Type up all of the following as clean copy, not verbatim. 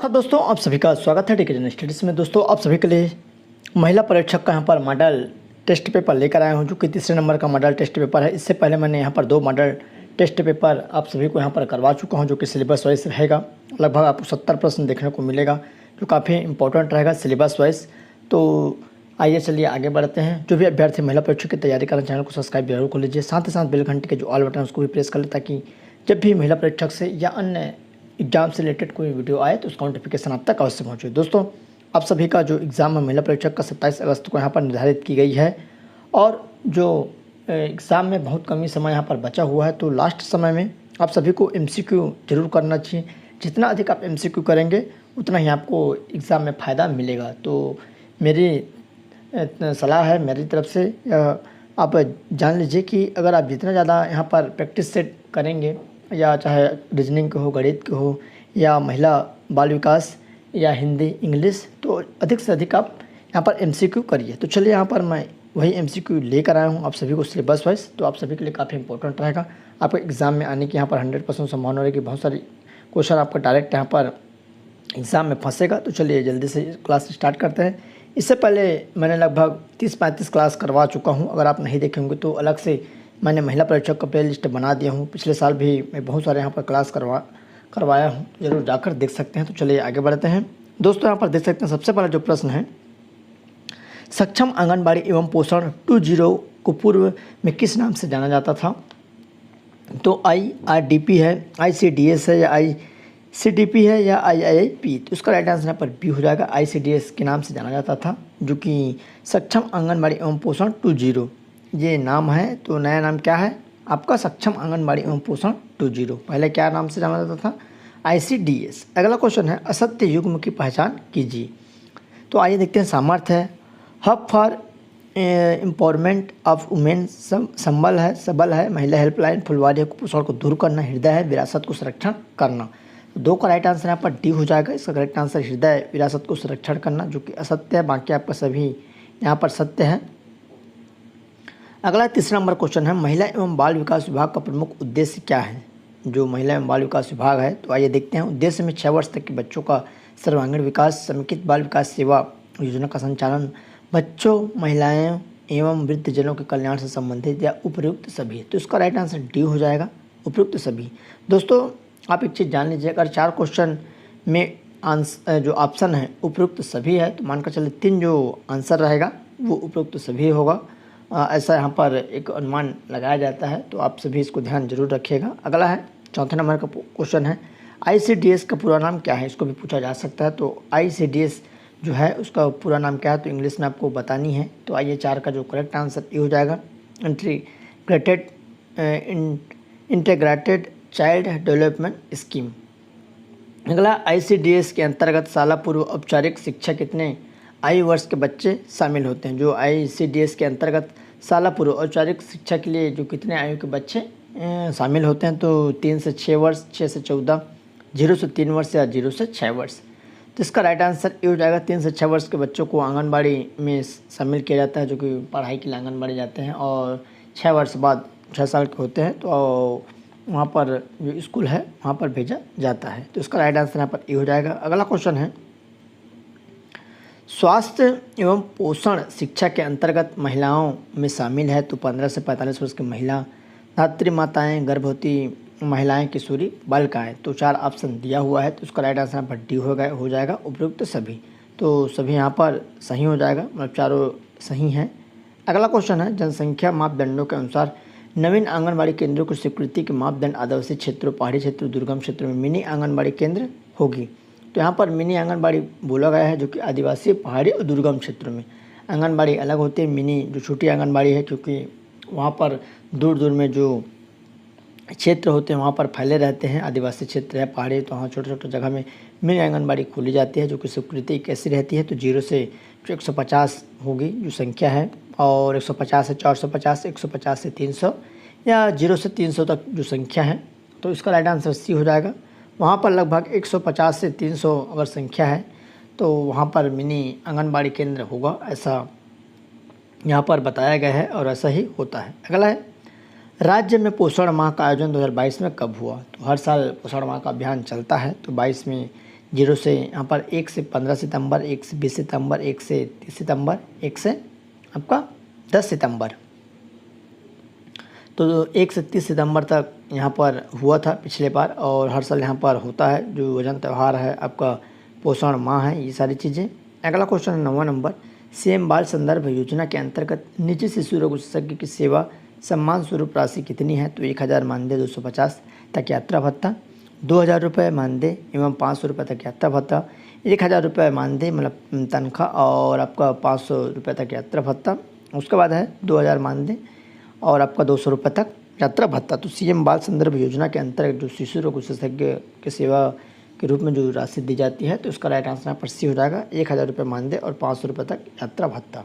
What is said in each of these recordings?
हाँ दोस्तों, आप सभी का स्वागत है टेक स्टडीज़ में। दोस्तों, आप सभी के लिए महिला परीक्षक का यहाँ पर मॉडल टेस्ट पेपर लेकर आया हूँ, जो कि तीसरे नंबर का मॉडल टेस्ट पेपर है। इससे पहले मैंने यहाँ पर 2 मॉडल टेस्ट पेपर आप सभी को यहाँ पर करवा चुका हूँ, जो कि सिलेबस वाइज रहेगा। लगभग आपको 70 प्रश्न देखने को मिलेगा, जो काफ़ी इंपॉर्टेंट रहेगा सिलेबस वाइज। तो आइए चलिए आगे बढ़ते हैं। जो भी अभ्यर्थी महिला परीक्षा की तैयारी करना, चैनल को सब्सक्राइब जरूर कर लीजिए। साथ ही साथ बेल घंटे के जो ऑल बटन है उसको भी प्रेस कर ले, ताकि जब भी महिला परीक्षक से या अन्य एग्जाम से रिलेटेड कोई वीडियो आए तो उसका नोटिफिकेशन आप तक अवश्य पहुँचे। दोस्तों, आप सभी का जो एग्ज़ाम है महिला परीक्षक का 27 अगस्त को यहाँ पर निर्धारित की गई है, और जो एग्ज़ाम में बहुत कम ही समय यहाँ पर बचा हुआ है, तो लास्ट समय में आप सभी को MCQ जरूर करना चाहिए। जितना अधिक आप MCQ करेंगे उतना ही आपको एग्ज़ाम में फ़ायदा मिलेगा। तो मेरी सलाह है मेरी तरफ से, आप जान लीजिए कि अगर आप जितना ज़्यादा यहाँ पर प्रैक्टिस सेट करेंगे, या चाहे रीजनिंग के हो, गणित के हो, या महिला बाल विकास, या हिंदी, इंग्लिश, तो अधिक से अधिक आप यहाँ पर MCQ करिए। तो चलिए, यहाँ पर मैं वही MCQ लेकर आया हूँ आप सभी को सिलेबस वाइज। तो आप सभी के लिए काफ़ी इंपॉर्टेंट रहेगा। आपको एग्ज़ाम में आने की यहाँ पर 100% संभावना रहेगी। बहुत सारी क्वेश्चन आपका डायरेक्ट यहाँ पर एग्ज़ाम में फंसेगा। तो चलिए जल्दी से क्लास स्टार्ट करते हैं। इससे पहले मैंने लगभग 30-35 क्लास करवा चुका हूँ। अगर आप नहीं देखे होंगे तो अलग से मैंने महिला परीक्षक का प्ले लिस्ट बना दिया हूँ। पिछले साल भी मैं बहुत सारे यहाँ पर क्लास करवाया हूँ, ज़रूर जाकर देख सकते हैं। तो चलिए आगे बढ़ते हैं। दोस्तों, यहाँ पर देख सकते हैं सबसे पहला जो प्रश्न है, सक्षम आंगनबाड़ी एवं पोषण 20 को पूर्व में किस नाम से जाना जाता था? तो IRDP है, ICDS है, या ICDP है, या IIP? तो इसका राइट आंसर यहाँ पर बी हो जाएगा। ICDS के नाम से जाना जाता था, जो कि सक्षम आंगनबाड़ी एवं पोषण 20 ये नाम है। तो नया नाम क्या है आपका? सक्षम आंगनबाड़ी एवं पोषण 20। पहले क्या नाम से जाना जाता था? ICDS। अगला क्वेश्चन है, असत्य युग्म की पहचान कीजिए। तो आइए देखते हैं। सामर्थ्य है, hub for empowerment of women, संबल है, सबल है, महिला हेल्पलाइन, फुलवारी है, कुपोषण को दूर करना, हृदय है, विरासत को संरक्षण करना। 2 का राइट आंसर यहाँ पर डी हो जाएगा। इसका करेक्ट आंसर हृदय विरासत को संरक्षण करना, जो कि असत्य है। बाकी आपका सभी यहाँ पर सत्य है। अगला 3 नंबर क्वेश्चन है, महिला एवं बाल विकास विभाग का प्रमुख उद्देश्य क्या है? जो महिला एवं बाल विकास विभाग है, तो आइए देखते हैं। उद्देश्य में 6 वर्ष तक के बच्चों का सर्वांगीण विकास, समेकित बाल विकास सेवा योजना का संचालन, बच्चों, महिलाएं एवं वृद्धजनों के कल्याण से संबंधित, या उपयुक्त सभी। तो इसका राइट आंसर डी हो जाएगा, उपयुक्त सभी। दोस्तों, आप एक चीज़ जान लीजिए, अगर 4 क्वेश्चन में आंसर जो ऑप्शन है उपयुक्त सभी है, तो मानकर चले 3 जो आंसर रहेगा वो उपयुक्त सभी होगा। ऐसा यहाँ पर एक अनुमान लगाया जाता है। तो आप सभी इसको ध्यान जरूर रखिएगा। अगला है 4 नंबर का क्वेश्चन है, ICDS का पूरा नाम क्या है? इसको भी पूछा जा सकता है। तो ICDS जो है उसका पूरा नाम क्या है, तो इंग्लिश में आपको बतानी है। तो आइए 4 का जो करेक्ट आंसर ये हो जाएगा, इंटीग्रेटेड चाइल्ड डेवलपमेंट स्कीम। अगला, ICDS के अंतर्गत शाला पूर्व औपचारिक शिक्षा कितने आयु वर्ष के बच्चे शामिल होते हैं? जो ICDS के अंतर्गत शाला पूर्व औपचारिक शिक्षा के लिए जो कितने आयु के बच्चे शामिल होते हैं? तो 3 से 6 वर्ष, 6 से 14, 0 से 3 वर्ष, या 0 से 6 वर्ष। तो इसका राइट आंसर ये हो जाएगा, 3 से 6 वर्ष के बच्चों को आंगनबाड़ी में शामिल किया जाता है, जो कि पढ़ाई के लिए आंगनबाड़ी जाते हैं, और 6 वर्ष बाद 6 साल के होते हैं तो वहाँ पर जो स्कूल है वहाँ पर भेजा जाता है। तो इसका राइट आंसर यहाँ पर ये हो जाएगा। अगला क्वेश्चन है, स्वास्थ्य एवं पोषण शिक्षा के अंतर्गत महिलाओं में शामिल है? तो 15 से 45 वर्ष की महिला, धात्री माताएँ, गर्भवती महिलाएं, किशोरी, बालिकाएँ। तो 4 ऑप्शन दिया हुआ है। तो उसका राइट आंसर यहाँ पर डी हो जाएगा, उपयुक्त सभी। तो सभी यहाँ पर सही हो जाएगा, मतलब चारों सही हैं। अगला क्वेश्चन है, जनसंख्या मापदंडों के अनुसार नवीन आंगनबाड़ी केंद्रों की स्वीकृति के मापदंड आदिवासी क्षेत्रों, पहाड़ी क्षेत्रों, दुर्गम क्षेत्रों में मिनी आंगनबाड़ी केंद्र होगी। तो यहाँ पर मिनी आंगनबाड़ी बोला गया है, जो कि आदिवासी, पहाड़ी और दुर्गम क्षेत्रों में। आंगनबाड़ी अलग होती है, मिनी जो छोटी आंगनबाड़ी है, क्योंकि वहाँ पर दूर दूर में जो क्षेत्र होते हैं वहाँ पर फैले रहते हैं। आदिवासी क्षेत्र है, पहाड़ी, तो वहाँ छोटे छोटे जगह में मिनी आंगनबाड़ी खोली जाती है, जो कि स्वीकृति कैसी रहती है? तो 0 से 150 होगी जो संख्या है, और 150 से 450, 150 से 300, या 0 से 300 तक जो संख्या है। तो इसका राइट आंसर सी हो जाएगा। वहाँ पर लगभग 150 से 300 अगर संख्या है तो वहाँ पर मिनी आंगनबाड़ी केंद्र होगा, ऐसा यहाँ पर बताया गया है, और ऐसा ही होता है। अगला है, राज्य में पोषण माह का आयोजन 2022 में कब हुआ? तो हर साल पोषण माह का अभियान चलता है। तो 22 में जीरो से यहाँ पर 1 से 15 सितंबर, 1 से 20 सितंबर, 1 से 30 सितंबर, 1 से आपका 10 सितंबर। तो 1 से 30 सितंबर तक यहाँ पर हुआ था पिछले बार, और हर साल यहाँ पर होता है। जो वजन त्यौहार है, आपका पोषण माह है, ये सारी चीज़ें। अगला क्वेश्चन है 9वां नंबर, सीएम बाल संदर्भ योजना के अंतर्गत निजी शिशु रोग विशेषज्ञ की सेवा सम्मान स्वरूप राशि कितनी है? तो 1000 मानदेय, 250 तक यात्रा भत्ता, 2000 रुपये मानदेय एवं 500 रुपये तक यात्रा भत्ता, 1000 रुपये मानदेय मतलब तनख्वाह और आपका 500 रुपये तक यात्रा भत्ता। उसके बाद है 2000 मानदेय और आपका 200 रुपये तक यात्रा भत्ता। तो सीएम बाल संदर्भ योजना के अंतर्गत जो शिशु रोग विशेषज्ञ की सेवा के रूप में जो राशि दी जाती है, तो उसका राइट आंसर यहाँ पर सी हो जाएगा, 1000 रुपये मानदेय और 500 रुपये तक यात्रा भत्ता।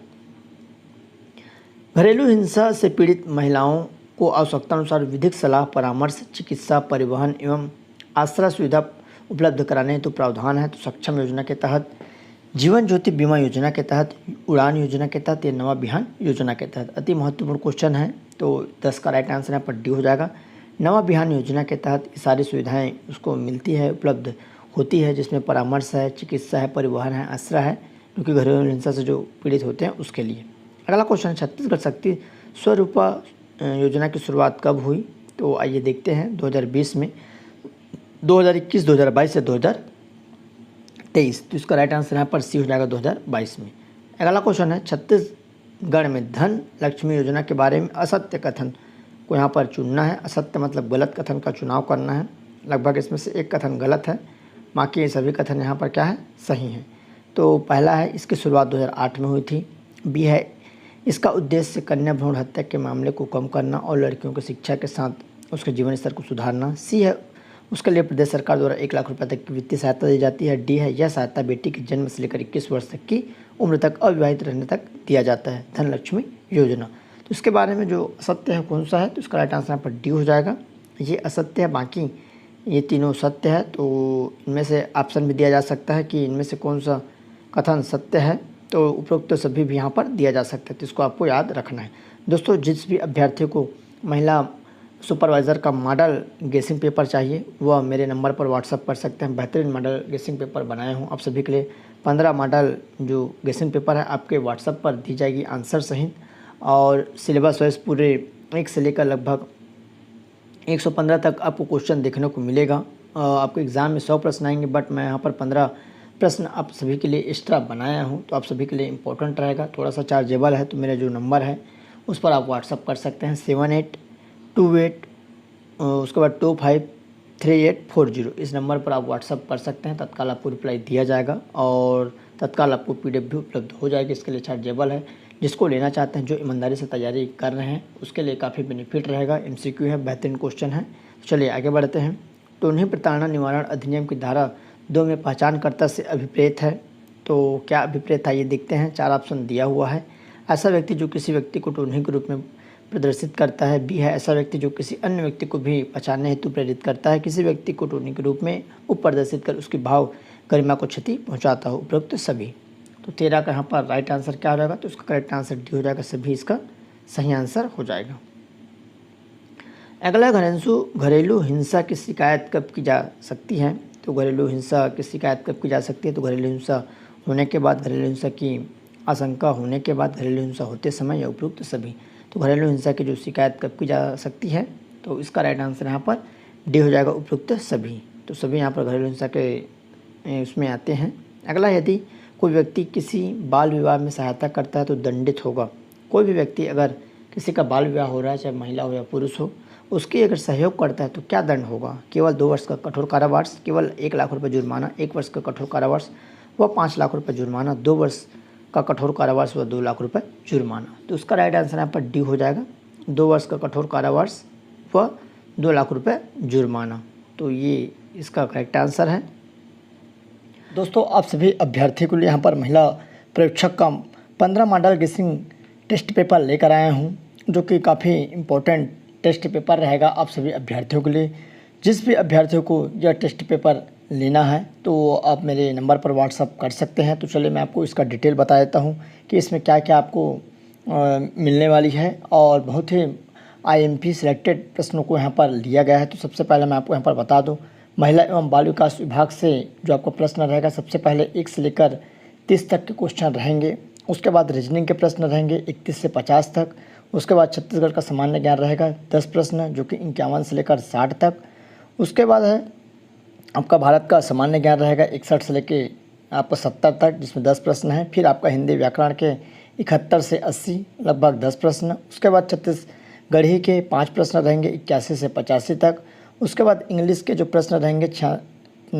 घरेलू हिंसा से पीड़ित महिलाओं को आवश्यकतानुसार विधिक सलाह, परामर्श, चिकित्सा, परिवहन एवं आश्रय सुविधा उपलब्ध कराने हेतु प्रावधान है। तो सक्षम योजना के तहत, जीवन ज्योति बीमा योजना के तहत, उड़ान योजना के तहत या नवा बिहान योजना के तहत। अति महत्वपूर्ण क्वेश्चन है, तो 10 का राइट आंसर यहाँ पर डी हो जाएगा। नवा बिहान योजना के तहत ये सारी सुविधाएं उसको मिलती है, उपलब्ध होती है, जिसमें परामर्श है, चिकित्सा है, परिवहन है, आश्रय है, क्योंकि घरेलू हिंसा से जो पीड़ित होते हैं उसके लिए। अगला क्वेश्चन, छत्तीसगढ़ शक्ति स्वरूपा योजना की शुरुआत कब हुई? तो आइए देखते हैं, 2020 में, 2021, 2022 से 2023। तो इसका राइट आंसर यहाँ पर सी हो जाएगा, 2022 में। अगला क्वेश्चन है, छत्तीसगढ़ में धन लक्ष्मी योजना के बारे में असत्य कथन को यहाँ पर चुनना है। असत्य मतलब गलत कथन का चुनाव करना है। लगभग इसमें से एक कथन गलत है, बाकी ये सभी कथन यहाँ पर क्या है, सही हैं। तो पहला है, इसकी शुरुआत 2008 में हुई थी। बी है, इसका उद्देश्य कन्या भ्रूण हत्या के मामले को कम करना और लड़कियों की शिक्षा के साथ उसके जीवन स्तर को सुधारना। सी है, उसके लिए प्रदेश सरकार द्वारा 1 लाख रुपये तक की वित्तीय सहायता दी जाती है। डी है, यह सहायता बेटी के जन्म से लेकर 21 वर्ष तक की उम्र तक अविवाहित रहने तक दिया जाता है, धन लक्ष्मी योजना। तो इसके बारे में जो असत्य है कौन सा है? तो इसका राइट आंसर यहाँ पर डी हो जाएगा, ये असत्य है, बाकी ये तीनों सत्य है। तो इनमें से ऑप्शन भी दिया जा सकता है कि इनमें से कौन सा कथन सत्य है, तो उपरोक्त तो सभी भी यहाँ पर दिया जा सकता है, तो इसको आपको याद रखना है। दोस्तों, जिस भी अभ्यर्थी को महिला सुपरवाइज़र का मॉडल गेसिंग पेपर चाहिए, वह मेरे नंबर पर व्हाट्सअप कर सकते हैं। बेहतरीन मॉडल गेसिंग पेपर बनाए हूँ आप सभी के लिए। 15 मॉडल जो गेसिंग पेपर है आपके व्हाट्सअप पर दी जाएगी आंसर सहित, और सिलेबस वाइज पूरे 1 से लेकर लगभग 115 तक आपको क्वेश्चन देखने को मिलेगा। आपको एग्ज़ाम में 100 प्रश्न आएंगे, बट मैं यहाँ पर 15 प्रश्न आप सभी के लिए एक्स्ट्रा बनाया हूँ, तो आप सभी के लिए इम्पोर्टेंट रहेगा, थोड़ा सा चार्जेबल है। तो मेरा जो नंबर है उस पर आप व्हाट्सअप कर सकते हैं, 7828 उसके बाद 253840। इस नंबर पर आप व्हाट्सअप कर सकते हैं, तत्काल आपको रिप्लाई दिया जाएगा और तत्काल आपको PDF भी उपलब्ध हो जाएगी। इसके लिए चार्जेबल है। जिसको लेना चाहते हैं, जो ईमानदारी से तैयारी कर रहे हैं, उसके लिए काफ़ी बेनिफिट रहेगा। MCQ है, बेहतरीन क्वेश्चन है। चलिए आगे बढ़ते हैं। तो उन्हें प्रताड़ना निवारण अधिनियम की धारा 2 में पहचानकर्ता से अभिप्रेत है। तो क्या अभिप्रेत है ये देखते हैं। 4 ऑप्शन दिया हुआ है। ऐसा व्यक्ति जो किसी व्यक्ति को टोन्ही के रूप में प्रदर्शित करता है। बी है, ऐसा व्यक्ति जो किसी अन्य व्यक्ति को भी पहचानने हेतु प्रेरित करता है, किसी व्यक्ति को टोन्ही के रूप में उपप्रदर्शित कर उसकी भाव गरिमा को क्षति पहुंचाता हो, उपरोक्त सभी। तो 13 का यहाँ पर राइट आंसर क्या हो जाएगा? तो इसका करेक्ट आंसर डी हो जाएगा, सभी इसका सही आंसर हो जाएगा। अगला, घरेलू हिंसा की शिकायत कब की जा सकती है? तो घरेलू हिंसा की शिकायत कब की जा सकती है? तो घरेलू हिंसा होने के बाद, घरेलू हिंसा की आशंका होने के बाद, घरेलू हिंसा होते समय या उपयुक्त सभी। तो घरेलू हिंसा की जो शिकायत कब की जा सकती है? तो इसका राइट आंसर यहाँ पर डी हो जाएगा, उपयुक्त सभी। तो सभी यहाँ पर घरेलू हिंसा के उसमें आते हैं। अगला, यदि कोई व्यक्ति किसी बाल विवाह में सहायता करता है तो दंडित होगा। कोई भी व्यक्ति अगर किसी का बाल विवाह हो रहा है, चाहे महिला हो या पुरुष हो, उसकी अगर सहयोग करता है तो क्या दंड होगा? केवल 2 वर्ष का कठोर कारावास, केवल 1 लाख रुपये जुर्माना, 1 वर्ष का कठोर कारावास व 5 लाख रुपये जुर्माना, 2 वर्ष का कठोर कारावास व 2 लाख रुपये जुर्माना। तो उसका राइट आंसर यहाँ पर डी हो जाएगा, 2 वर्ष का कठोर कारावास व 2 लाख रुपये जुर्माना। तो ये इसका करेक्ट आंसर है। दोस्तों, आप सभी अभ्यर्थियों के लिए यहाँ पर महिला परीक्षक का 15 मॉडल गेसिंग टेस्ट पेपर लेकर आया हूँ, जो कि काफ़ी इम्पोर्टेंट टेस्ट पेपर रहेगा आप सभी अभ्यर्थियों के लिए। जिस भी अभ्यर्थियों को यह टेस्ट पेपर लेना है तो आप मेरे नंबर पर व्हाट्सअप कर सकते हैं। तो चलिए मैं आपको इसका डिटेल बता देता हूँ कि इसमें क्या क्या आपको मिलने वाली है, और बहुत ही IMP सिलेक्टेड प्रश्नों को यहाँ पर लिया गया है। तो सबसे पहले मैं आपको यहाँ पर बता दूँ, महिला एवं बाल विकास विभाग से जो आपका प्रश्न रहेगा, सबसे पहले 1 से लेकर 30 तक के क्वेश्चन रहेंगे। उसके बाद रीजनिंग के प्रश्न रहेंगे 31 से 50 तक। उसके बाद छत्तीसगढ़ का सामान्य ज्ञान रहेगा 10 प्रश्न जो कि 51 से लेकर 60 तक। उसके बाद है आपका भारत का सामान्य ज्ञान रहेगा 61 से लेके आपका 70 तक, जिसमें 10 प्रश्न हैं। फिर आपका हिंदी व्याकरण के 71 से 80 लगभग 10 प्रश्न। उसके बाद छत्तीसगढ़ी के 5 प्रश्न रहेंगे 81 से 85 तक। उसके बाद इंग्लिश के जो प्रश्न रहेंगे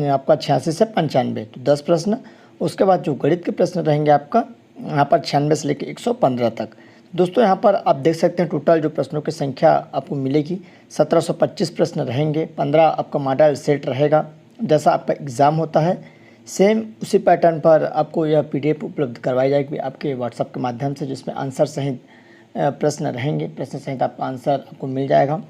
आपका 86 से 95, तो 10 प्रश्न। उसके बाद जो गणित के प्रश्न रहेंगे आपका यहाँ पर 96 से लेकर 115 तक। दोस्तों यहाँ पर आप देख सकते हैं टोटल जो प्रश्नों की संख्या आपको मिलेगी 1725 प्रश्न रहेंगे। 15 आपका मॉडल सेट रहेगा। जैसा आपका एग्ज़ाम होता है सेम उसी पैटर्न पर आपको यह PDF उपलब्ध करवाई जाएगी आपके व्हाट्सएप के माध्यम से, जिसमें आंसर सहित प्रश्न रहेंगे। प्रश्न सहित आपका आंसर आपको मिल जाएगा,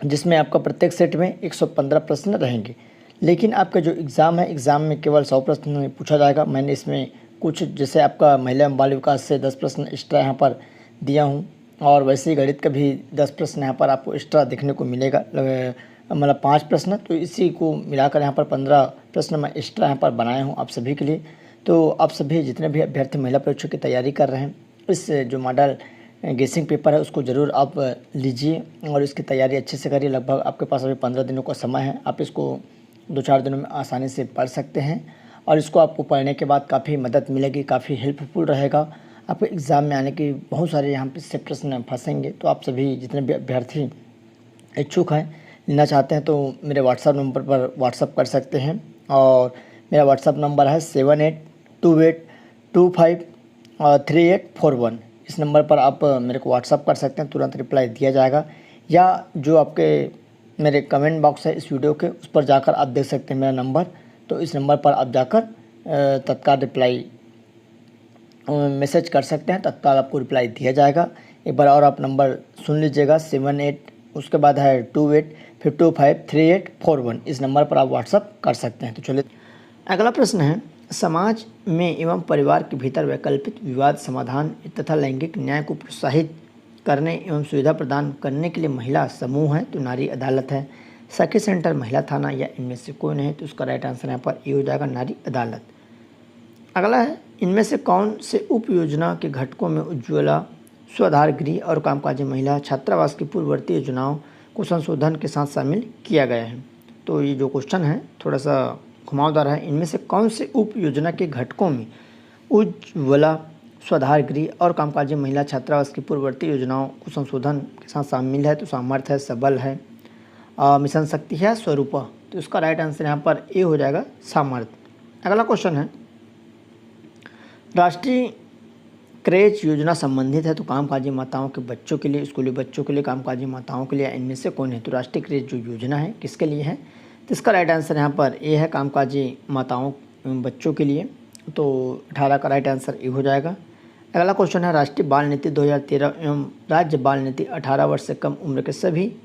जिसमें आपका प्रत्येक सेट में 115 प्रश्न रहेंगे। लेकिन आपका जो एग्ज़ाम है, एग्ज़ाम में केवल 100 प्रश्न पूछा जाएगा। मैंने इसमें कुछ जैसे आपका महिला एवं बाल विकास से 10 प्रश्न एक्स्ट्रा यहाँ पर दिया हूँ, और वैसे ही गणित का भी 10 प्रश्न यहाँ पर आपको एक्स्ट्रा देखने को मिलेगा, मतलब 5 प्रश्न। तो इसी को मिलाकर यहाँ पर 15 प्रश्न मैं एक्स्ट्रा यहाँ पर बनाया हूँ आप सभी के लिए। तो आप सभी जितने भी अभ्यर्थी महिला परीक्षा की तैयारी कर रहे हैं, इस जो मॉडल गेसिंग पेपर है उसको ज़रूर आप लीजिए और इसकी तैयारी अच्छे से करिए। लगभग आपके पास अभी 15 दिनों का समय है। आप इसको 2-4 दिनों में आसानी से पढ़ सकते हैं, और इसको आपको पढ़ने के बाद काफ़ी मदद मिलेगी, काफ़ी हेल्पफुल रहेगा। आपको एग्ज़ाम में आने की बहुत सारे यहाँ पे से प्रश्न फंसेंगे। तो आप सभी जितने भी अभ्यर्थी इच्छुक हैं, लेना चाहते हैं, तो मेरे व्हाट्सएप नंबर पर व्हाट्सएप कर सकते हैं। और मेरा व्हाट्सएप नंबर है 7828253841। इस नंबर पर आप मेरे को व्हाट्सएप कर सकते हैं, तुरंत रिप्लाई दिया जाएगा। या जो आपके मेरे कमेंट बॉक्स है इस वीडियो के, उस पर जाकर आप देख सकते हैं मेरा नंबर। तो इस नंबर पर आप जाकर तत्काल रिप्लाई मैसेज कर सकते हैं, तत्काल आपको रिप्लाई दिया जाएगा। एक बार और आप नंबर सुन लीजिएगा, 78 उसके बाद है 28 फिर 253841। इस नंबर पर आप व्हाट्सअप कर सकते हैं। तो चलिए अगला प्रश्न है, समाज में एवं परिवार के भीतर वैकल्पिक विवाद समाधान तथा लैंगिक न्याय को प्रोत्साहित करने एवं सुविधा प्रदान करने के लिए महिला समूह है तो नारी अदालत है, सखी सेंटर, महिला थाना, या इनमें से कोई नहीं। तो उसका राइट आंसर यहाँ पर ए हो जाएगा, नारी अदालत। अगला है, इनमें से कौन से उप योजना के घटकों में उज्ज्वला स्वाधार गृह और कामकाजी महिला छात्रावास की पूर्ववर्ती योजनाओं को संशोधन के साथ शामिल किया गया है। तो ये जो क्वेश्चन है थोड़ा सा घुमावदार है। इनमें से कौन से उप योजना के घटकों में उज्ज्वला स्वाधार गृह और कामकाजी महिला छात्रावास की पूर्ववर्ती योजनाओं को संशोधन के साथ शामिल है? तो सामर्थ्य है, सबल है, मिशन शक्ति है, स्वरूपा। तो इसका राइट आंसर यहाँ पर ए हो जाएगा, सामर्थ्य। अगला क्वेश्चन है, राष्ट्रीय क्रेच योजना संबंधित है तो कामकाजी माताओं के बच्चों के लिए, स्कूली बच्चों के लिए, कामकाजी माताओं के लिए, इनमें से कौन है? तो राष्ट्रीय क्रेच जो योजना है किसके लिए है? तो इसका राइट आंसर यहाँ पर ए है, कामकाजी माताओं एवं बच्चों के लिए। तो 18 का राइट आंसर ए हो जाएगा। अगला क्वेश्चन है, राष्ट्रीय बाल नीति 2013 एवं राज्य बाल नीति 18 वर्ष से कम उम्र के सभी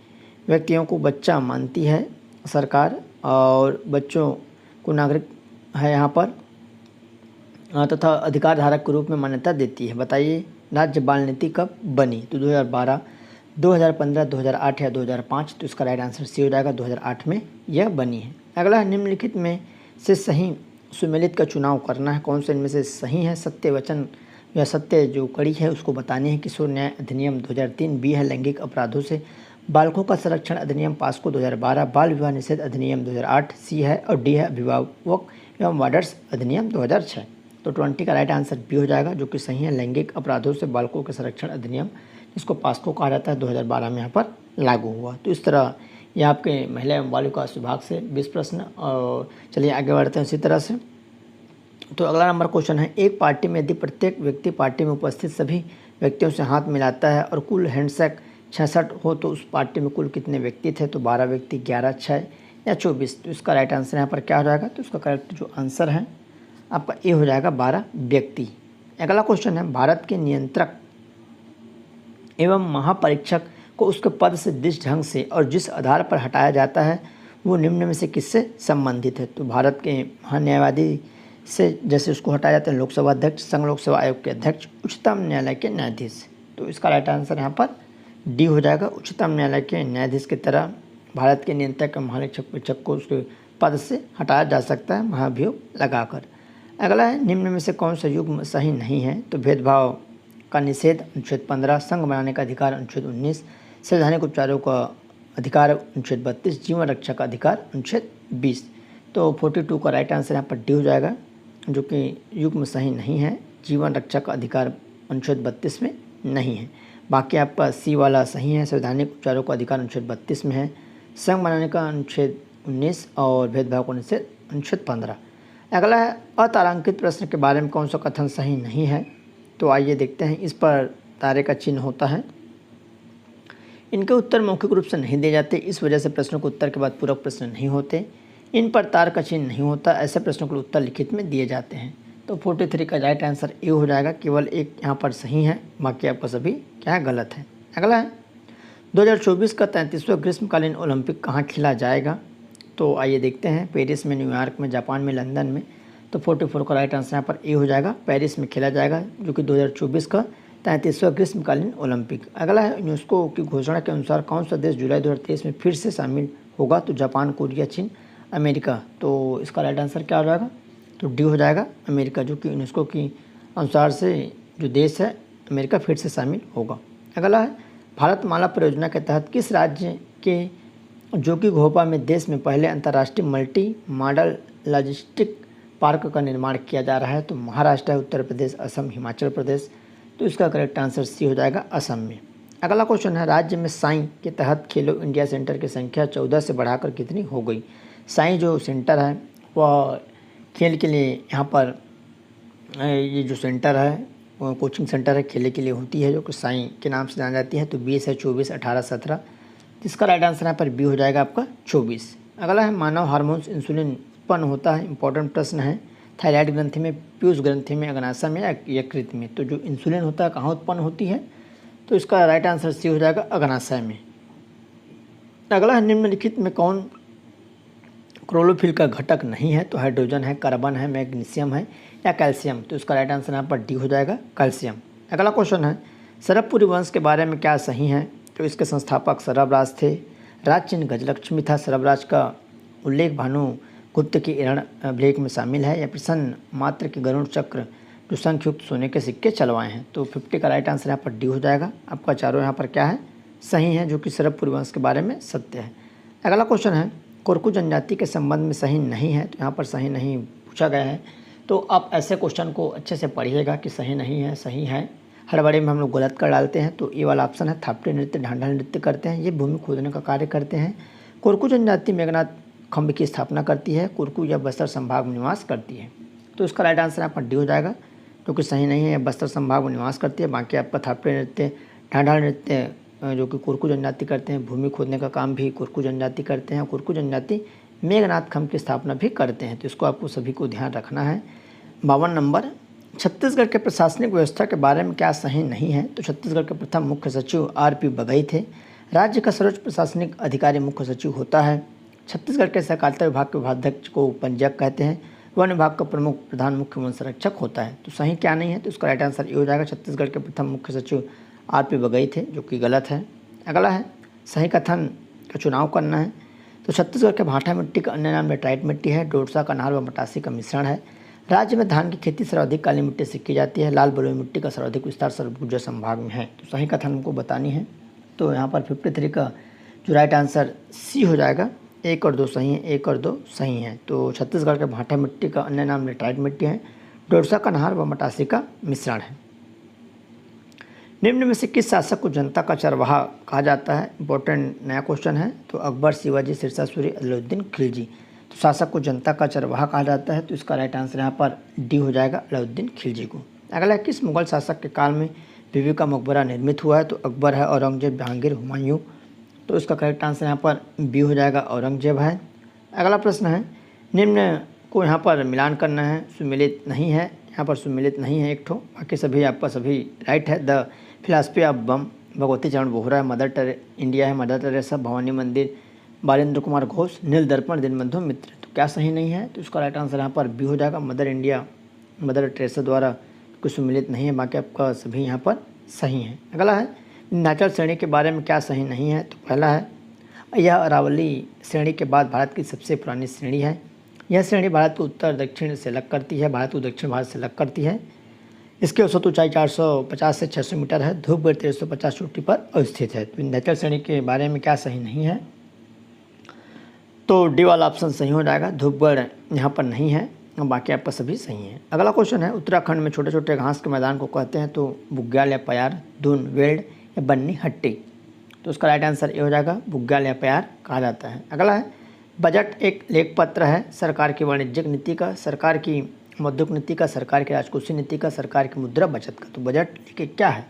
व्यक्तियों को बच्चा मानती है सरकार, और बच्चों को नागरिक है यहाँ पर तथा अधिकार धारक के रूप में मान्यता देती है। बताइए राज्य बाल नीति कब बनी? तो 2012, 2015, 2008 या 2005। तो इसका राइट आंसर सी हो जाएगा, 2008 में यह बनी है। अगला है, निम्नलिखित में से सही सुमेलित का चुनाव करना है। कौन से इनमें से सही है? सत्य वचन या सत्य जो कड़ी है उसको बतानी है। किशोर न्याय अधिनियम 2003, बी है लैंगिक अपराधों से बालकों का संरक्षण अधिनियम पास्को 2012, बाल विवाह निषेध अधिनियम 2008, सी है, और डी है अभिभावक एवं वार्डर्स अधिनियम 2006। तो 20 का राइट आंसर बी हो जाएगा, जो कि सही है, लैंगिक अपराधों से बालकों के संरक्षण अधिनियम, जिसको पास्को कहा जाता है, 2012 में यहाँ पर लागू हुआ। तो इस तरह ये आपके महिला एवं बाल विकास विभाग से 20 प्रश्न। और चलिए आगे बढ़ते हैं इसी तरह से। तो अगला नंबर क्वेश्चन है, एक पार्टी में यदि प्रत्येक व्यक्ति पार्टी में उपस्थित सभी व्यक्तियों से हाथ मिलाता है और कुल हैंडशेक 66 हो तो उस पार्टी में कुल कितने व्यक्ति थे? तो 12 व्यक्ति, 11, 6 या 24। तो इसका राइट आंसर यहाँ पर क्या हो जाएगा? तो इसका करेक्ट जो आंसर है आपका ए हो जाएगा, 12 व्यक्ति। अगला क्वेश्चन है, भारत के नियंत्रक एवं महापरीक्षक को उसके पद से जिस ढंग से और जिस आधार पर हटाया जाता है वो निम्न में से किससे संबंधित है? तो भारत के महान्यायवादी से जैसे उसको हटाया जाता है लोकसभा अध्यक्ष, संघ लोक सेवा आयोग के अध्यक्ष, उच्चतम न्यायालय के न्यायाधीश। तो इसका राइट आंसर यहाँ पर डी हो जाएगा, उच्चतम न्यायालय के न्यायाधीश की तरह भारत के नियंत्रक या महानिरीक्षक परीक्षक को उसके पद से हटाया जा सकता है महाभियोग लगाकर। अगला है, निम्न में से कौन सा युग्म सही नहीं है? तो भेदभाव का निषेध अनुच्छेद 15, संघ बनाने का अधिकार अनुच्छेद 19, संवैधानिक उपचारों का अधिकार अनुच्छेद 32, जीवन रक्षा का अधिकार अनुच्छेद 20। तो 42 का राइट आंसर यहाँ पर डी हो जाएगा, जो कि युग्म सही नहीं है। जीवन रक्षा का अधिकार अनुच्छेद 32 में नहीं है। बाकी आपका सी वाला सही है। संवैधानिक उपचारों का अधिकार अनुच्छेद 32 में है, संघ बनाने का अनुच्छेद 19 और भेदभाव का निषेध अनुच्छेद 15। अगला है, अतारांकित प्रश्न के बारे में कौन सा कथन सही नहीं है? तो आइए देखते हैं। इस पर तारे का चिन्ह होता है। इनके उत्तर मौखिक रूप से नहीं दिए जाते, इस वजह से प्रश्नों के उत्तर के बाद पूरक प्रश्न नहीं होते। इन पर तार का चिन्ह नहीं होता, ऐसे प्रश्नों के उत्तर लिखित में दिए जाते हैं। तो 43 का राइट आंसर ए हो जाएगा। केवल एक यहाँ पर सही है, बाकी आपका सभी क्या है गलत है। अगला है, 2024 का 33वां ग्रीष्मकालीन ओलंपिक कहाँ खेला जाएगा? तो आइए देखते हैं। पेरिस में, न्यूयॉर्क में, जापान में, लंदन में। तो 44 का राइट आंसर यहाँ पर ए हो जाएगा, पेरिस में खेला जाएगा, जो कि 2024 का 33वां ग्रीष्मकालीन ओलंपिक। अगला है, यूनेस्को की घोषणा के अनुसार कौन सा देश जुलाई 2023 में फिर से शामिल होगा? तो जापान, कोरिया, चीन, अमेरिका। तो इसका राइट आंसर क्या हो जाएगा? तो डी हो जाएगा, अमेरिका, जो कि यूनेस्को की अनुसार से जो देश है अमेरिका फिर से शामिल होगा। अगला है, भारतमाला परियोजना के तहत किस राज्य के जोगी घोपा में देश में पहले अंतर्राष्ट्रीय मल्टी मॉडल लॉजिस्टिक पार्क का निर्माण किया जा रहा है? तो महाराष्ट्र है, उत्तर प्रदेश, असम, हिमाचल प्रदेश। तो इसका करेक्ट आंसर सी हो जाएगा, असम में। अगला क्वेश्चन है, राज्य में साई के तहत खेलो इंडिया सेंटर की संख्या 14 से बढ़ाकर कितनी हो गई? साई जो सेंटर है वह खेल के लिए यहाँ पर ये जो सेंटर है वो कोचिंग सेंटर है, खेलने के लिए होती है, जो कि साई के नाम से जानी जाती है। तो 20 है, 24, 18, 17। इसका राइट आंसर यहाँ पर बी हो जाएगा आपका 24। अगला है, मानव हार्मोन्स इंसुलिन उत्पन्न होता है? इंपॉर्टेंट प्रश्न है। थायराइड ग्रंथि में, पीयूष ग्रंथि में, अग्नाशय में या यकृत में? तो जो इंसुलिन होता है कहाँ उत्पन्न होती है? तो इसका राइट आंसर सी हो जाएगा, अग्नाशय में। अगला है, निम्नलिखित में कौन क्लोरोफिल का घटक नहीं है? तो हाइड्रोजन है, कार्बन है, मैग्नीशियम है या कैल्शियम? तो इसका राइट आंसर यहाँ पर डी हो जाएगा, कैल्शियम। अगला क्वेश्चन है, सरबपुरी वंश के बारे में क्या सही है? तो इसके संस्थापक सरबराज थे, राज चिन्ह गजलक्ष्मी था, सरबराज का उल्लेख भानुगुप्त के एरण अभिलेख में शामिल है, या प्रसन्न मात्र के गरुड़ चक्र जो शंखयुक्त सोने के सिक्के चलवाए हैं? तो 50 का राइट आंसर यहाँ पर डी हो जाएगा। आपका चारों यहाँ पर क्या है? सही है, जो कि सरबपुरी वंश के बारे में सत्य है। अगला क्वेश्चन है, कोरकू जनजाति के संबंध में सही नहीं है? तो यहाँ पर सही नहीं पूछा गया है। तो आप ऐसे क्वेश्चन को अच्छे से पढ़िएगा कि सही नहीं है, सही है। हड़बड़ी में हम लोग गलत कर डालते हैं। तो ये वाला ऑप्शन है, थापड़ी नृत्य, ढांढल नृत्य करते हैं, ये भूमि खोदने का कार्य करते हैं। कोरकू जनजाति मेघनाथ खंभ की स्थापना करती है, कोरकू या बस्तर संभाग में निवास करती है। तो इसका राइट आंसर यहाँ पर डी हो जाएगा, जो कि सही नहीं है, बस्तर संभाग में निवास करती है। बाकी आपका थापड़ी नृत्य, ढांढल नृत्य जो कि कोरकू जनजाति करते हैं, भूमि खोदने का काम भी कोरकू जनजाति करते हैं। कोरकू जनजाति मेघनाथ खंभ की स्थापना भी करते हैं। तो इसको आपको सभी को ध्यान रखना है। 52 नंबर, छत्तीसगढ़ के प्रशासनिक व्यवस्था के बारे में क्या सही नहीं है? तो छत्तीसगढ़ के प्रथम मुख्य सचिव आर.पी. बघेल थे। राज्य का सर्वोच्च प्रशासनिक अधिकारी मुख्य सचिव होता है। छत्तीसगढ़ के सहकारिता विभाग के उपाध्यक्ष को पंजीयक कहते हैं। वन विभाग का प्रमुख प्रधान मुख्य वन संरक्षक होता है। तो सही क्या नहीं है? तो इसका राइट आंसर ये हो जाएगा, छत्तीसगढ़ के प्रथम मुख्य सचिव आर.पी. बघेल थे, जो कि गलत है। अगला है, सही कथन का चुनाव करना है। तो छत्तीसगढ़ के भाटा मिट्टी का अन्य नाम लेटराइट मिट्टी है, डोरसा, कन्हार व मटासी का मिश्रण है। राज्य में धान की खेती सर्वाधिक काली मिट्टी से की जाती है। लाल बलुई मिट्टी का सर्वाधिक विस्तार सरगुजा संभाग में है। तो सही कथन हमको बतानी है। तो यहाँ पर 53 का जो राइट आंसर सी हो जाएगा। 1 और 2 सही है, 1 और 2 सही है। तो छत्तीसगढ़ के भाटा मिट्टी का अन्य नाम लेटराइट मिट्टी है, डोरसा, कन्हार व मटासी का मिश्रण है। निम्न में से किस शासक को जनता का चरवाहा कहा जाता है? इंपॉर्टेंट नया क्वेश्चन है। तो अकबर, शिवाजी, शेरशाह सूरी, अलाउद्दीन खिलजी। तो शासक को जनता का चरवाहा कहा जाता है। तो इसका राइट आंसर यहाँ पर डी हो जाएगा, अलाउद्दीन खिलजी को। अगला है, किस मुगल शासक के काल में बीबी का मकबरा निर्मित हुआ है? तो अकबर है, औरंगजेब, जहांगीर, हुमायूं। तो इसका करेक्ट आंसर यहाँ पर बी हो जाएगा, औरंगजेब है। अगला प्रश्न है, निम्न को यहाँ पर मिलान करना है, सुमिलित नहीं है। यहाँ पर सुमिलित नहीं है एक ठो, बाकी सभी आपका सभी राइट है। द फिलासफी ऑफ बम, भगवती चरण बोहरा है, मदर इंडिया है, मदर टेरेसा, भवानी मंदिर, बालेंद्र कुमार घोष, नील दर्पण, दीनबंधु मित्र। तो क्या सही नहीं है? तो इसका राइट आंसर यहाँ पर बी हो जाएगा, मदर इंडिया, मदर टेरेसा द्वारा कुछ सुमिलित नहीं है। बाकी आपका सभी यहाँ पर सही है। अगला है, निम्नाचल श्रेणी के बारे में क्या सही नहीं है? तो पहला है, यह अरावली श्रेणी के बाद भारत की सबसे पुरानी श्रेणी है। यह श्रेणी भारत को उत्तर दक्षिण से अलग करती है, भारत को दक्षिण भारत से अलग करती है। इसकी औसत ऊंचाई 450 से 600 मीटर है। धूपगढ़ 1350 चोटी पर अवस्थित है। विंध्याचल श्रेणी के बारे में क्या सही नहीं है, तो डी वाला ऑप्शन सही हो जाएगा। धूपगढ़ यहाँ पर नहीं है, बाकी आपका सभी सही है। अगला क्वेश्चन है, उत्तराखंड में छोटे छोटे घास के मैदान को कहते हैं तो बुग्याल या प्यार, धुन, वेल्ड या बन्नी हट्टी। तो उसका राइट आंसर ये हो जाएगा, बुग्याल या प्यार कहा जाता है। अगला है, बजट एक लेख पत्र है सरकार की वाणिज्यिक नीति का, सरकार की मौद्रिक नीति का, सरकार की राजकोषीय नीति का, सरकार की मुद्रा बचत का। तो बजट के क्या है,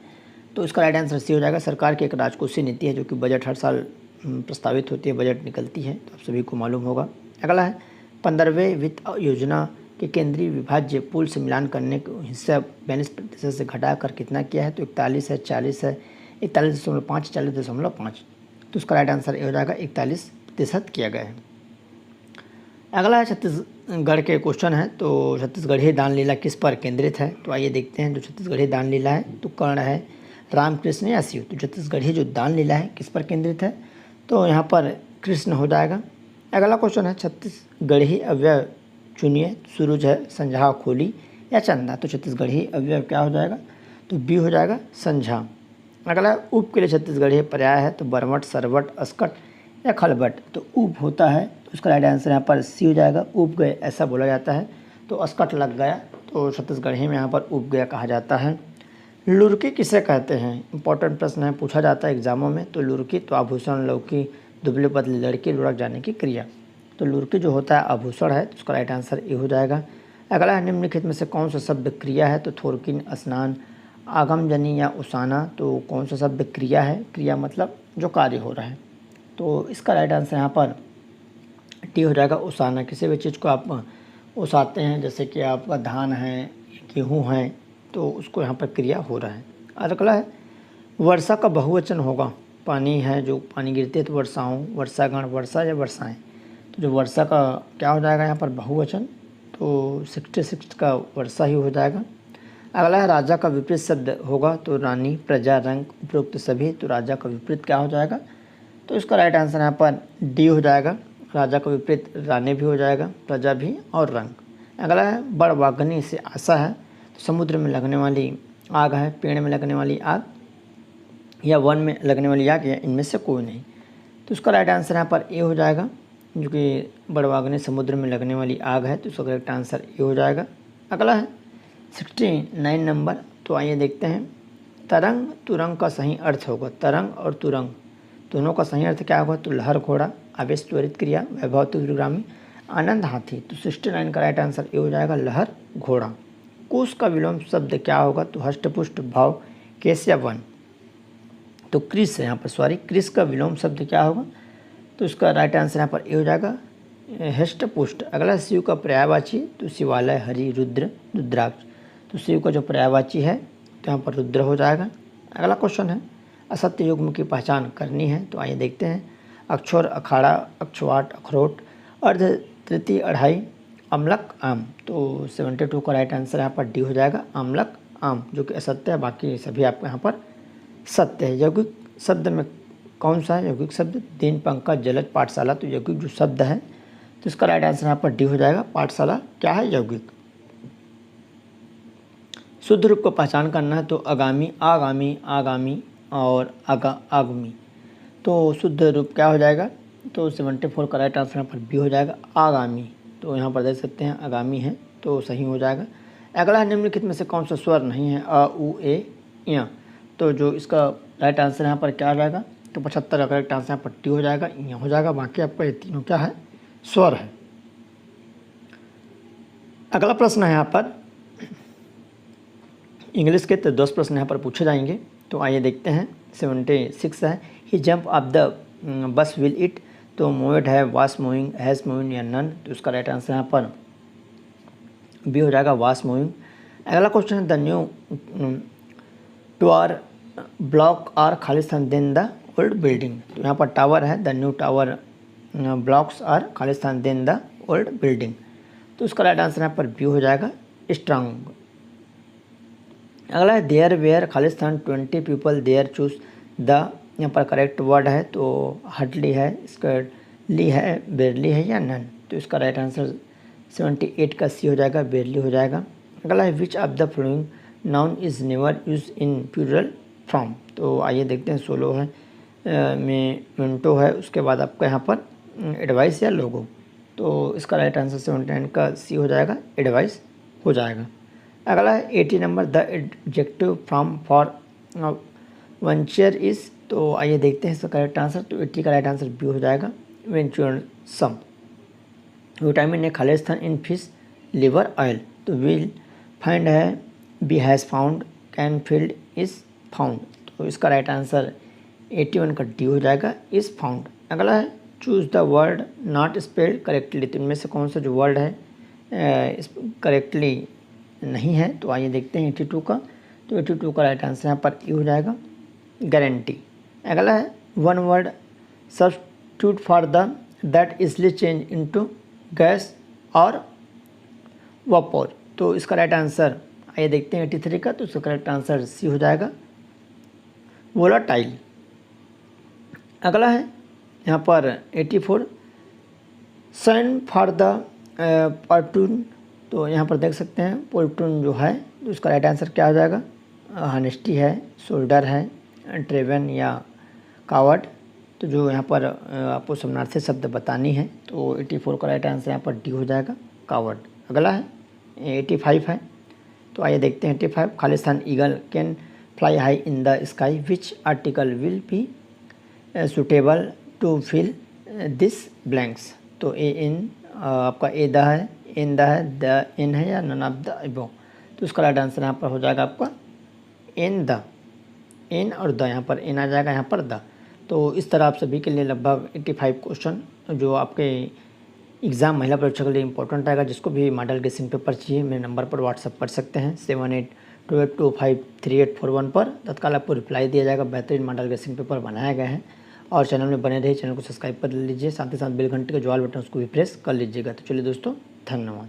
तो इसका राइट आंसर सी हो जाएगा। सरकार की एक राजकोषीय नीति है जो कि बजट हर साल प्रस्तावित होती है, बजट निकलती है, तो आप सभी को मालूम होगा। अगला है, 15वें वित्त योजना के केंद्रीय विभाज्य पूल से मिलान करने को हिस्सा 42% से घटाकर कितना किया है, तो 41 है, 40 है, 41.5, 40.5। तो उसका राइट आंसर ये हो जाएगा, 41% किया गया है। अगला है, छत्तीसगढ़ के क्वेश्चन है, तो छत्तीसगढ़ी दान लीला किस पर केंद्रित है, तो आइए देखते हैं। जो छत्तीसगढ़ी दान लीला है तो कर्ण है, रामकृष्ण या शिव। तो छत्तीसगढ़ी जो दान लीला है किस पर केंद्रित है, तो यहाँ पर कृष्ण हो जाएगा। अगला क्वेश्चन है, छत्तीसगढ़ी अवयव चुनिए, सूरज है, संझा, खोली या चंदा। तो छत्तीसगढ़ी अवयव क्या हो जाएगा, तो बी हो जाएगा, संझा। अगला उप के लिए छत्तीसगढ़ी पर्याय है तो बरमट, सरवट, अस्कट या खलबट। तो उप होता है तो उसका राइट आंसर यहाँ पर सी हो जाएगा, उप गए ऐसा बोला जाता है। तो अस्कट लग गया, तो छत्तीसगढ़ी में यहाँ पर उप गया कहा जाता है। लुरकी किसे कहते हैं, इंपॉर्टेंट प्रश्न है, पूछा जाता है एग्जामों में। तो लुरकी तो आभूषण, लौकी, दुबली पतली लड़की, लुढ़क जाने की क्रिया। तो लुरकी जो होता है आभूषण है, तो उसका राइट आंसर ये हो जाएगा। अगला है, निम्नलिखित में से कौन सा शब्द क्रिया है, तो थोरकिन, स्नान, आगमजनी या उसाना। तो कौन सा शब्द क्रिया है, क्रिया मतलब जो कार्य हो रहा है। तो इसका राइट आंसर यहाँ पर टी हो जाएगा, उसाना। किसी भी चीज़ को आप उसाते हैं, जैसे कि आपका धान है, गेहूँ है, तो उसको यहाँ पर क्रिया हो रहा है। अगला है, वर्षा का बहुवचन होगा, पानी है जो पानी गिरती है तो वर्षाओं, वर्षागण, वर्षा या वर्षाएं। तो जो वर्षा का क्या हो जाएगा यहाँ पर बहुवचन, तो 66 का वर्षा ही हो जाएगा। अगला है, राजा का विपरीत शब्द होगा तो रानी, प्रजा, रंग, उपरोक्त सभी। तो राजा का विपरीत क्या हो जाएगा, तो इसका राइट आंसर यहाँ पर डी हो जाएगा। राजा का विपरीत रानी भी हो जाएगा, प्रजा भी और रंग। अगला है, बड़वागनी से आशा है तो समुद्र में लगने वाली आग है, पेड़ में लगने वाली आग या वन में लगने वाली आग या इनमें से कोई नहीं। तो उसका राइट आंसर यहाँ पर ए हो जाएगा, जो कि बड़वागनी समुद्र में लगने वाली आग है, तो उसका करेक्ट आंसर ए हो जाएगा। अगला है 69 नंबर, तो आइए देखते हैं। तरंग तुरंग का सही अर्थ होगा, तरंग और तुरंग दोनों का सही अर्थ क्या होगा, तो लहर, घोड़ा, आवेश, त्वरित क्रिया, वैभव, तीव्रगामी, आनंद, हाथी। तो 69 का राइट आंसर ये हो जाएगा, लहर, घोड़ा। कुश का विलोम शब्द क्या होगा, तो हष्टपुष्ट, भाव, केश या वन। तो क्रिस है यहाँ पर, सॉरी, क्रिस का विलोम शब्द क्या होगा, तो इसका राइट आंसर यहाँ पर ये हो जाएगा, हष्टपुष्ट। अगला शिव का पर्यायवाची, तो शिवालय, हरि, रुद्र, रुद्राक्ष। तो शिव का जो पर्यायवाची है तो यहाँ पर रुद्र हो जाएगा। अगला क्वेश्चन है, असत्य युग्म की पहचान करनी है, तो आइए देखते हैं। अक्षर, अखाड़ा, अक्षवाट, अखरोट, अर्ध, तृतीय, अढ़ाई, अम्लक, आम। तो 72 का राइट आंसर यहाँ पर डी हो जाएगा, अम्लक, आम, जो कि असत्य है, बाकी सभी आपको यहाँ पर सत्य है। यौगिक शब्द में कौन सा है, यौगिक शब्द, दिन, पंकज, जलज, पाठशाला। तो यौगिक जो शब्द है तो इसका राइट आंसर यहाँ पर डी हो जाएगा, पाठशाला क्या है, यौगिक। शुद्ध रूप को पहचान करना है तो आगामी, आगामी, आगामी और आगमी। तो शुद्ध रूप क्या हो जाएगा, तो 74 का राइट आंसर यहाँ पर बी हो जाएगा, आगामी। तो यहाँ पर देख सकते हैं आगामी है, तो सही हो जाएगा। अगला निम्नलिखित में से कौन सा स्वर नहीं है, अ, उ, ए, या। तो जो इसका राइट आंसर यहाँ पर क्या हो जाएगा, तो 75 का करेक्ट आंसर यहाँ पर टी हो जाएगा, यहाँ हो जाएगा। बाकी आपका ये तीनों क्या है, स्वर है। अगला प्रश्न है यहाँ पर इंग्लिश के, तो 10 प्रश्न यहाँ पर पूछे जाएंगे, तो आइए देखते हैं। 76 है, he jump up the bus will it. तो मूवेड है, वास मूविंग, हैज़ मूविंग या नन। तो उसका राइट आंसर यहाँ पर बी हो जाएगा, वास मूविंग। अगला क्वेश्चन है, the new tower block are खालिस्तान देन द ओल्ड बिल्डिंग। तो यहाँ पर टावर है, the new tower blocks are खालिस्तान देन द ओल्ड बिल्डिंग। तो उसका राइट आंसर यहाँ पर बी हो जाएगा, स्ट्रांग। अगला है, देयर वेयर खालिस्तान 20 पीपल देयर चूज द यहाँ पर करेक्ट वर्ड है तो हार्डली है, स्कर्टली है, बेरली है या नन। तो इसका राइट आंसर 78 का सी हो जाएगा, बेरली हो जाएगा। अगला है which of the following noun is never use in plural form. तो आइए देखते हैं, सोलो है, में मिनटो है, उसके बाद आपका यहाँ पर एडवाइस या लोगो। तो इसका राइट आंसर 79 का सी हो जाएगा, एडवाइस हो जाएगा। अगला है 80 number, the adjective from for venture is. तो आइए देखते हैं इसका करेक्ट आंसर। तो 80 का राइट आंसर बी हो जाएगा, वेंचुरसम। विटामिन ए खालिस्तान इन फिश लिवर ऑयल। तो विल फाइंड है, B has found, can field is found. तो इसका राइट आंसर 81 का डी हो जाएगा, इज़ फाउंड। अगला है choose the word not spelled correctly. तो इनमें से कौन सा जो वर्ड है करेक्टली नहीं है। तो आइए देखते हैं 82 का। तो 82 का राइट आंसर यहाँ पर ई हो जाएगा, गारंटी। अगला है one word substitute for the that easily change into gas और वापोर। तो इसका राइट आंसर आइए देखते हैं 83 का। तो इसका करेक्ट आंसर सी हो जाएगा, वोलाटाइल। अगला है यहाँ पर 84 सन फॉर द पॉल्टून। तो यहाँ पर देख सकते हैं पॉल्टून जो है, तो इसका राइट आंसर क्या हो जाएगा, हनेस्टी है, शोल्डर है, ड्रेवन या कावर्ड। तो जो यहाँ पर आपको समानार्थी शब्द बतानी है। तो 84 का राइट आंसर यहाँ पर डी हो जाएगा, कावर्ड। अगला है 85 है। तो आइए देखते हैं 85, खालिस्तान eagle can fly high in the sky, which article will be suitable to fill this blanks. तो ए इन आपका ए द है, इन द है, द इन है या नन ऑफ द अबव। तो इसका राइट आंसर यहाँ पर हो जाएगा आपका इन द, इन और द, यहाँ पर इन आ जाएगा, यहाँ पर द। तो इस तरह आप सभी के लिए लगभग 85 क्वेश्चन जो आपके एग्ज़ाम महिला परीक्षा के लिए इंपॉर्टेंट आएगा। जिसको भी मॉडल गेसिंग पेपर चाहिए मेरे नंबर पर व्हाट्सअप कर सकते हैं 7828253841 पर। तत्काल आपको रिप्लाई दिया जाएगा। बेहतरीन मॉडल गेसिंग पेपर बनाया गया है और चैनल में बने रहिए, चैनल को सब्सक्राइब कर लीजिए, साथ ही साथ बेल घंटे का जो ऑल बटन उसको भी प्रेस कर लीजिएगा। तो चलिए दोस्तों, धन्यवाद।